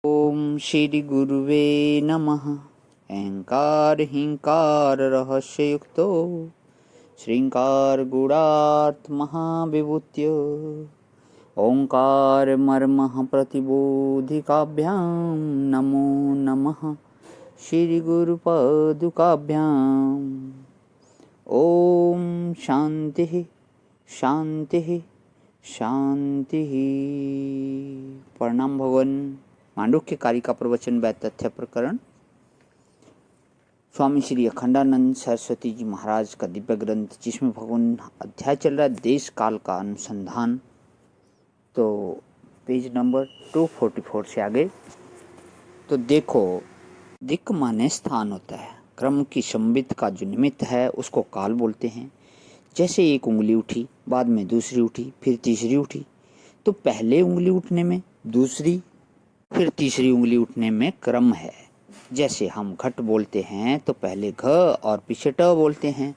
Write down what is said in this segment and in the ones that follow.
ओम श्री गुरुवे नमः। अहंकार हिंकार रहस्ययुक्तो श्रृंगार गुणार्थ महाविभूत्य ओंकार मर्मः प्रतिबोधिकाभ्यां नमो नमः श्री गुरुपादुकाभ्यां। ओम शांति शांति शांति। प्रणाम भगवान। मांडुक्य कारिका प्रवचन व तथ्य प्रकरण स्वामी श्री अखंडानंद सरस्वती जी महाराज का दिव्य ग्रंथ, जिसमें भगवान अध्याय चल रहा है देश काल का अनुसंधान। तो पेज नंबर 244 से आगे तो देखो, दिक् माने स्थान होता है। क्रम की संबित का जो निमित्त है उसको काल बोलते हैं। जैसे एक उंगली उठी, बाद में दूसरी उठी, फिर तीसरी उठी, तो पहले उंगली उठने में, दूसरी फिर तीसरी उंगली उठने में क्रम है। जैसे हम घट बोलते हैं तो पहले घ और पीछे ट बोलते हैं,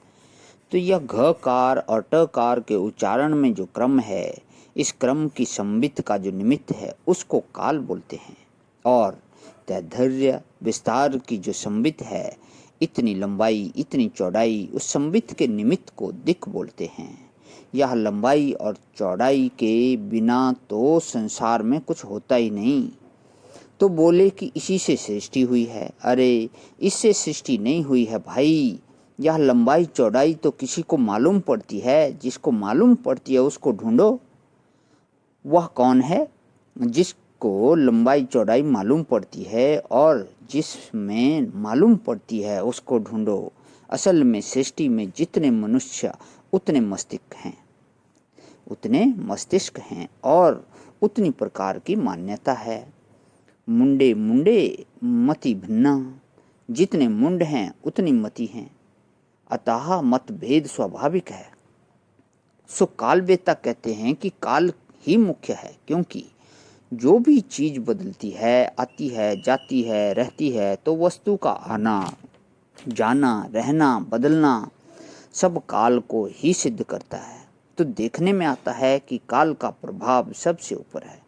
तो यह घ कार और ट कार के उच्चारण में जो क्रम है, इस क्रम की संबित का जो निमित्त है उसको काल बोलते हैं। और तैर्ध्य विस्तार की जो संबित है, इतनी लंबाई इतनी चौड़ाई, उस संबित के निमित्त को दिक् बोलते हैं। यह लंबाई और चौड़ाई के बिना तो संसार में कुछ होता ही नहीं। तो बोले कि इसी से सृष्टि हुई है। अरे इससे सृष्टि नहीं हुई है भाई। यह लंबाई चौड़ाई तो किसी को मालूम पड़ती है, जिसको मालूम पड़ती है उसको ढूंढो। वह कौन है जिसको लंबाई चौड़ाई मालूम पड़ती है और जिसमें मालूम पड़ती है उसको ढूंढो। असल में सृष्टि में जितने मनुष्य उतने मस्तिष्क हैं और उतनी प्रकार की मान्यता है। मुंडे मुंडे मति भिन्ना, जितने मुंड हैं उतनी मति हैं, अतः मतभेद स्वाभाविक है। सो काल वेता कहते हैं कि काल ही मुख्य है, क्योंकि जो भी चीज बदलती है, आती है, जाती है, रहती है, तो वस्तु का आना जाना, रहना, बदलना सब काल को ही सिद्ध करता है। तो देखने में आता है कि काल का प्रभाव सबसे ऊपर है।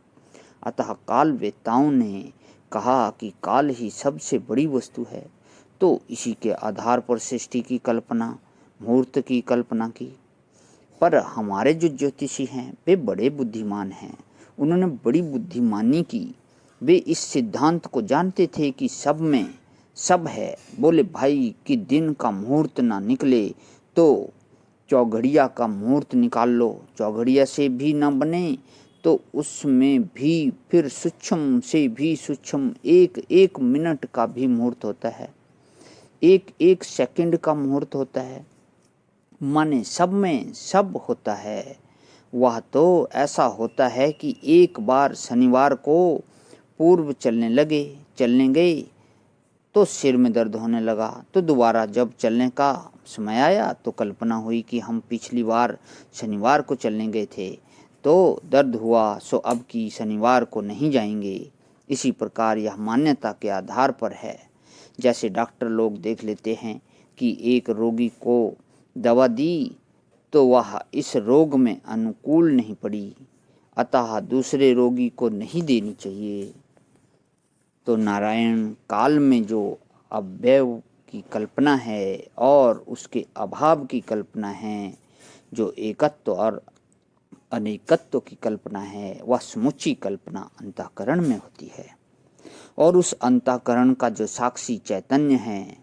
अतः काल वेताओं ने कहा कि काल ही सबसे बड़ी वस्तु है। तो इसी के आधार पर सृष्टि की कल्पना, मुहूर्त की कल्पना की। पर हमारे जो ज्योतिषी हैं वे बड़े बुद्धिमान हैं, उन्होंने बड़ी बुद्धिमानी की। वे इस सिद्धांत को जानते थे कि सब में सब है। बोले भाई कि दिन का मुहूर्त ना निकले तो चौघड़िया का मुहूर्त निकाल लो। चौघड़िया से भी ना बने तो उसमें भी फिर सूक्ष्म से भी सूक्ष्म एक एक मिनट का भी मुहूर्त होता है, एक एक सेकंड का मुहूर्त होता है। माने सब में सब होता है। वह तो ऐसा होता है कि एक बार शनिवार को पूर्व चलने गए तो सिर में दर्द होने लगा। तो दोबारा जब चलने का समय आया तो कल्पना हुई कि हम पिछली बार शनिवार को चलने गए थे तो दर्द हुआ, सो अब की शनिवार को नहीं जाएंगे। इसी प्रकार यह मान्यता के आधार पर है। जैसे डॉक्टर लोग देख लेते हैं कि एक रोगी को दवा दी तो वह इस रोग में अनुकूल नहीं पड़ी, अतः दूसरे रोगी को नहीं देनी चाहिए। तो नारायण काल में जो अव्यय की कल्पना है और उसके अभाव की कल्पना है, जो एकत्व और अनेकत्व की कल्पना है, वह समुची कल्पना अंतःकरण में होती है। और उस अंतःकरण का जो साक्षी चैतन्य है,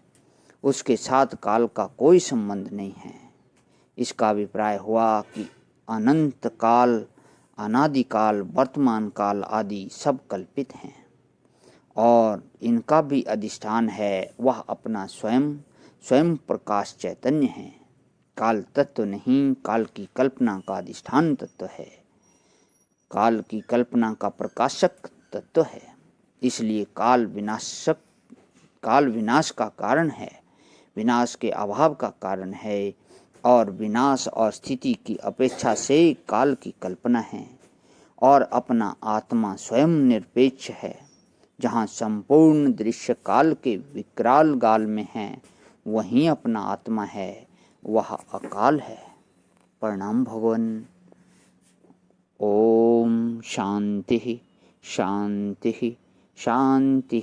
उसके साथ काल का कोई संबंध नहीं है। इसका अभिप्राय हुआ कि अनंत काल, अनादिकाल, वर्तमान काल आदि सब कल्पित हैं और इनका भी अधिष्ठान है वह अपना स्वयं प्रकाश चैतन्य है। काल तत्व नहीं, काल की कल्पना का अधिष्ठान तत्व है, काल की कल्पना का प्रकाशक तत्व है। इसलिए काल विनाश का कारण है, विनाश के अभाव का कारण है, और विनाश और स्थिति की अपेक्षा से काल की कल्पना है। और अपना आत्मा स्वयं निरपेक्ष है। जहाँ संपूर्ण दृश्य काल के विकराल गाल में है, वहीं अपना आत्मा है, वह अकाल है। प्रणाम भगवान। ओम शांति शांति शांति।